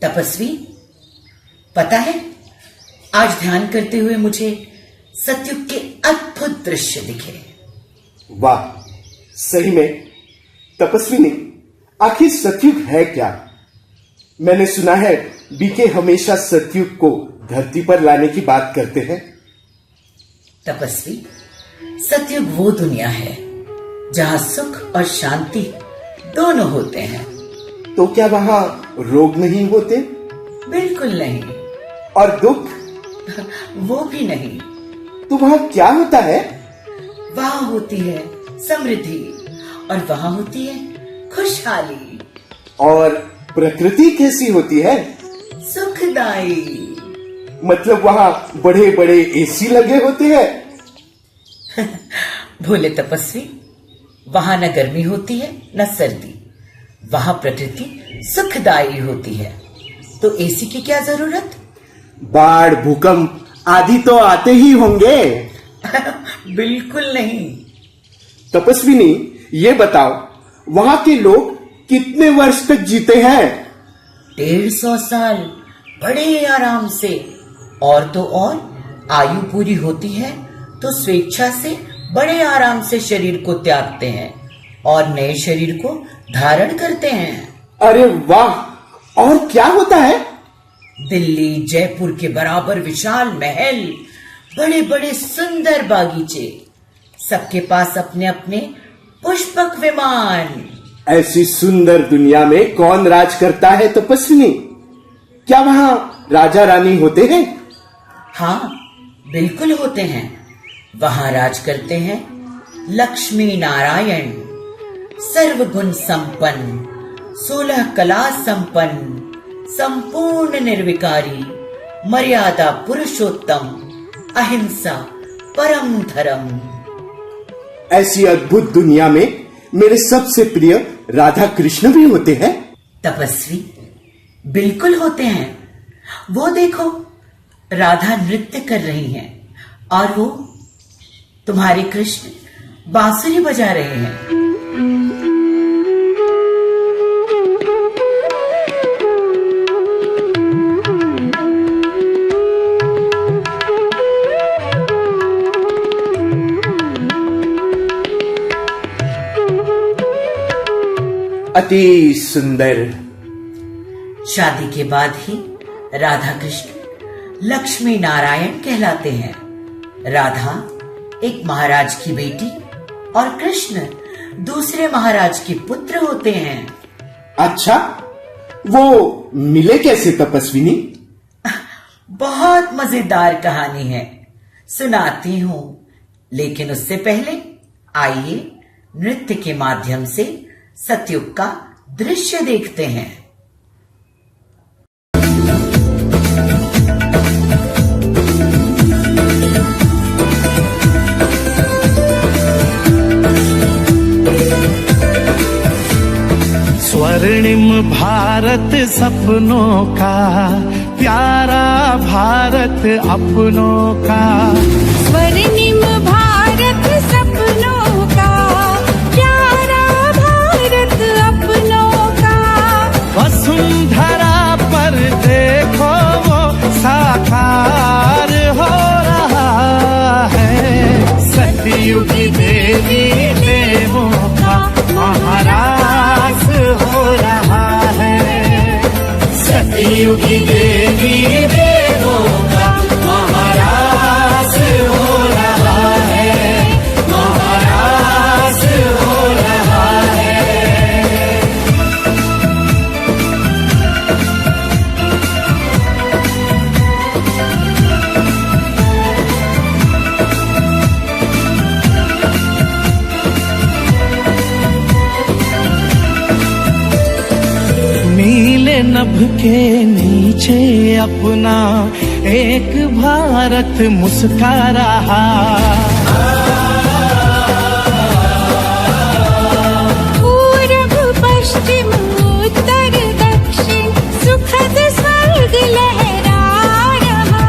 तपस्वी, पता है, आज ध्यान करते हुए मुझे सतयुग के अद्भुत दृश्य दिखे। वाह, सही में तपस्विनी, आखिर सतयुग है क्या? मैंने सुना है बीके हमेशा सतयुग को धरती पर लाने की बात करते हैं। तपस्वी, सतयुग वो दुनिया है जहां सुख और शांति दोनों होते हैं। तो क्या वहां रोग नहीं होते? बिल्कुल नहीं। और दुख? वो भी नहीं। तो वहां क्या होता है? वहां होती है समृद्धि और वहां होती है खुशहाली। और प्रकृति कैसी होती है? सुखदाई। मतलब वहां बड़े बड़े एसी लगे होते हैं? भोले तपस्वी, वहां न गर्मी होती है न सर्दी। वहां प्रकृति सुखदाई होती है, तो एसी की क्या जरूरत? बाढ़, भूकंप आदि तो आते ही होंगे। बिल्कुल नहीं। तपस्विनी, ये बताओ, वहां के लोग कितने वर्ष तक जीते हैं? 150 साल बड़े आराम से। और तो और, आयु पूरी होती है तो स्वेच्छा से बड़े आराम से शरीर को त्यागते हैं और नए शरीर को धारण करते हैं। अरे वाह! और क्या होता है? दिल्ली, जयपुर के बराबर विशाल महल, बड़े बड़े सुंदर बागीचे, सबके पास अपने अपने पुष्पक विमान। ऐसी सुंदर दुनिया में कौन राज करता है तपस्विनी? क्या वहां राजा रानी होते हैं? हाँ, बिल्कुल होते हैं। वहां राज करते हैं लक्ष्मी नारायण, सर्वगुण संपन्न, 16 कला संपन्न, संपूर्ण निर्विकारी, मर्यादा पुरुषोत्तम, अहिंसा परम धर्म। ऐसी अद्भुत दुनिया में मेरे सबसे प्रिय राधा कृष्ण भी होते हैं। तपस्वी, बिल्कुल होते हैं। वो देखो, राधा नृत्य कर रही हैं और वो तुम्हारे कृष्ण बांसुरी बजा रहे हैं। अति सुंदर। शादी के बाद ही राधा कृष्ण लक्ष्मी नारायण कहलाते हैं। राधा एक महाराज की बेटी और कृष्ण दूसरे महाराज के पुत्र होते हैं। अच्छा, वो मिले कैसे तपस्विनी? बहुत मजेदार कहानी है, सुनाती हूं। लेकिन उससे पहले आइए नृत्य के माध्यम से सतयुग का दृश्य देखते हैं। स्वर्णिम भारत सपनों का, प्यारा भारत अपनों का। स्वर्णिम भारत सपनों का, प्यारा भारत अपनों का। वसुंधरा पर देखो वो साकार हो रहा है। सतयुग देवी देवों का महाराज हो रहा है। सतयुग देवी देवों का महाराज हो रहा है। महाराज हो रहा है। नीले नभ के नीचे अपना एक भारत मुस्कुरा रहा। पूरब पश्चिम उत्तर दक्षिण सुखद स्वर्ग लहरा रहा।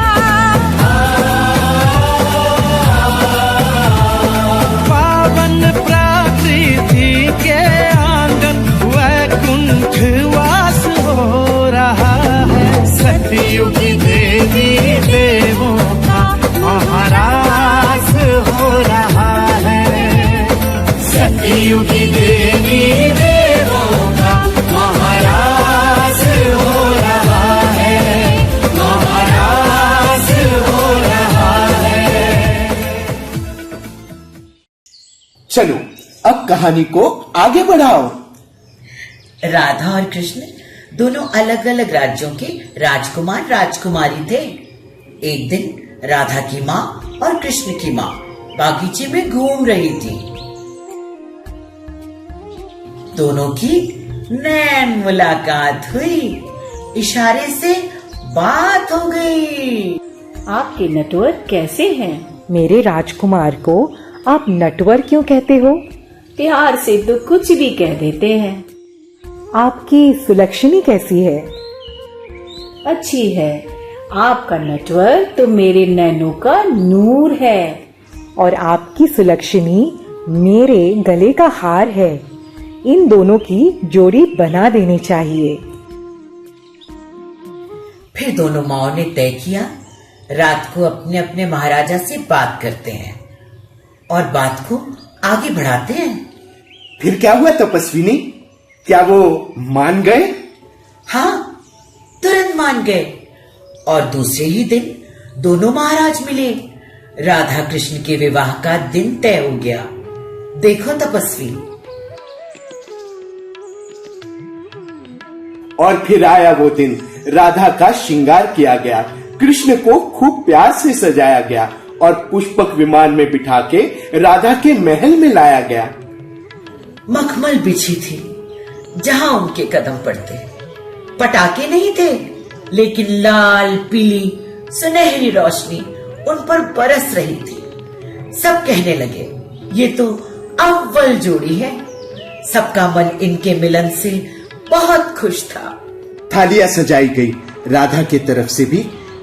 पावन प्रकृति के आंगन वैकुंठ वास हो रहा कलयुगी देवी देवों का महाराज हो रहा है, महाराज हो रहा है। चलो अब कहानी को आगे बढ़ाओ। राधा और कृष्ण दोनों अलग अलग राज्यों के राजकुमार राजकुमारी थे। एक दिन राधा की माँ और कृष्ण की माँ बागीचे में घूम रही थी। दोनों की नैन मुलाकात हुई, इशारे से बात हो गई। आपके नटवर कैसे हैं? मेरे राजकुमार को आप नटवर क्यों कहते हो? प्यार से तो कुछ भी कह देते हैं। आपकी सुलक्षणी कैसी है? अच्छी है। आपका नटवर तो मेरे नैनों का नूर है और आपकी सुलक्षणी मेरे गले का हार है। इन दोनों की जोड़ी बना देनी चाहिए। फिर दोनों माओं ने तय किया रात को अपने अपने महाराजा से बात करते हैं और बात को आगे बढ़ाते हैं। फिर क्या हुआ तपस्विनी? क्या वो मान गए? हाँ, तुरंत मान गए और दूसरे ही दिन दोनों महाराज मिले। राधा कृष्ण के विवाह का दिन तय हो गया। देखो तपस्वी। और फिर आया वो दिन, राधा का श्रृंगार किया गया, कृष्ण को खूब प्यार से सजाया गया और पुष्पक विमान में बिठा के राधा के महल में लाया गया। मखमल बिछी थी जहां उनके कदम पड़ते। पटाखे नहीं थे, लेकिन लाल पीली सुनहरी रोशनी उन पर बरस रही थी। सब कहने लगे ये तो अव्वल जोड़ी है। सबका मन इनके मिलन से बहुत खुश था। थालियां सजाई गई, राधा के तरफ से भी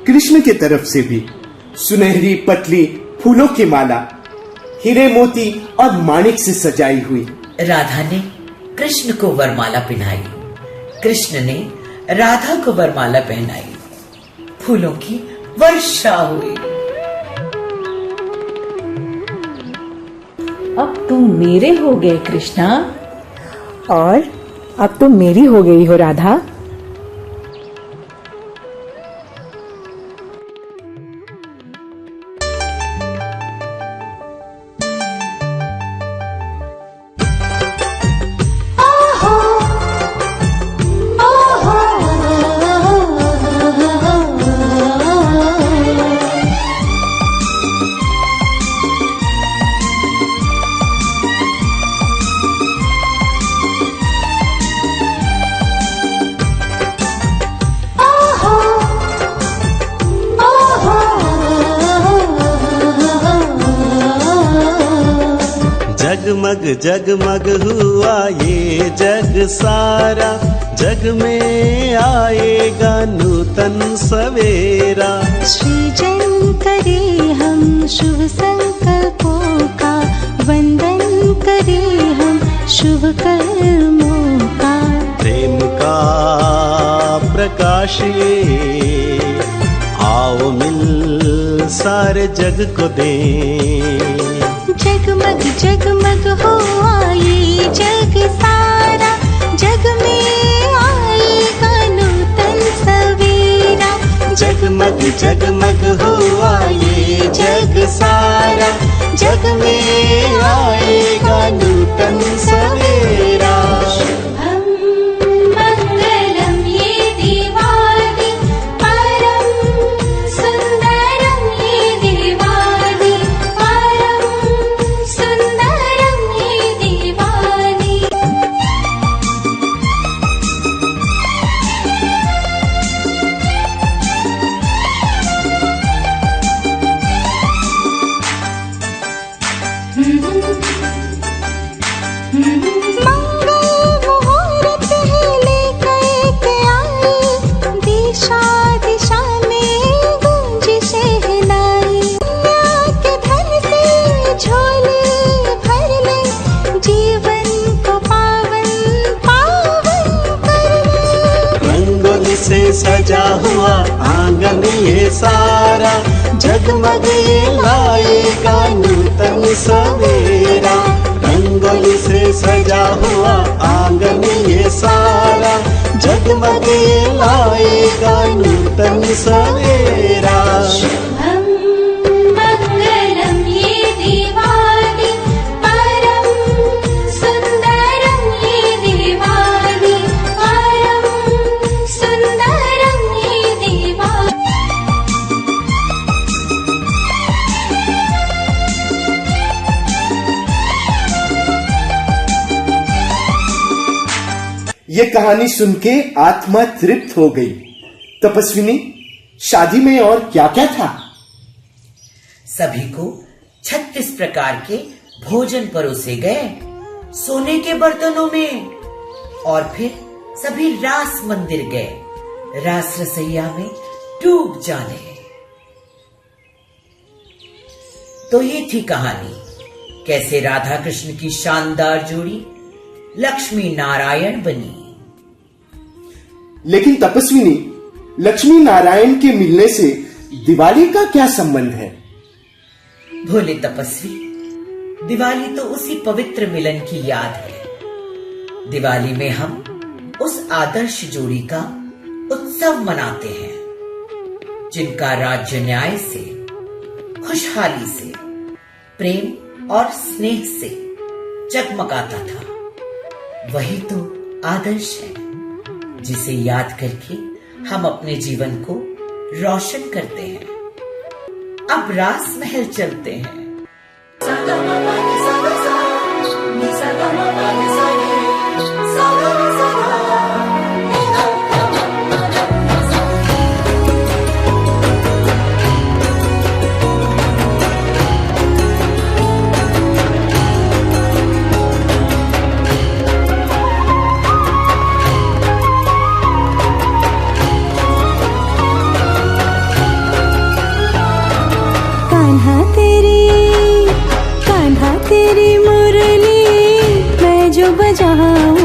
कृष्ण के तरफ से भी। सुनहरी पतली फूलों की माला हीरे मोती और माणिक से सजाई हुई। राधा ने कृष्ण को वरमाला पहनाई, कृष्ण ने राधा को वरमाला पहनाई। फूलों की वर्षा हुई। अब तुम मेरे हो गए कृष्णा और अब तुम मेरी हो गई हो राधा। जगमग जगमग हुआ ये जग सारा, जग में आएगा नूतन सवेरा। सृजन करे हम शुभ संकल्पों का, वंदन करे हम शुभ कर्मों का। प्रेम का प्रकाश ये आओ मिल सारे जग को दें। जगमग जगमग हुआ ये जग सारा, जग में आएगा नूतन सवेरा। जगमग जगमग हुआ ये जग सारा, जग में आएगा नूतन सवेरा। शुभम मंगलम ये दिवाली, परम सुंदरम ये दिवाली, परम सुंदरम ये दिवाली। मंगल मुहूर्त है लेकर के आई, दिशा दिशा में गूंज शहनाई। कन्या के धन से झोली भर ले, जीवन को पावन पावन कर ले। रंगोली से सजा हुआ आंगन ये सारा, जगमग ये लाएगा नूतन सवेरा। रंगोली से सजा हुआ आंगन ये सारा, जगमग ये लाएगा नूतन सवेरा। शुभं मंगलम ये दिवाली, परम सुंदरम ये दिवाली, परम सुंदरम ये दिवाली। ये कहानी सुन के आत्मा तृप्त हो गई। तपस्विनी, शादी में और क्या क्या था? सभी को 36 प्रकार के भोजन परोसे गए सोने के बर्तनों में, और फिर सभी रास मंदिर गए रास रसैया में डूब जाने। तो ये थी कहानी, कैसे राधा कृष्ण की शानदार जोड़ी लक्ष्मी नारायण बनी। लेकिन तपस्विनी, लक्ष्मी नारायण के मिलने से दिवाली का क्या संबंध है? भोले तपस्वी, दिवाली तो उसी पवित्र मिलन की याद है। दिवाली में हम उस आदर्श जोड़ी का उत्सव मनाते हैं जिनका राज्य न्याय से, खुशहाली से, प्रेम और स्नेह से जगमगाता था। वही तो आदर्श है जिसे याद करके हम अपने जीवन को रोशन करते हैं। अब रास महल चलते हैं। कान्हा तेरी मुरली मैं जो बजाऊं,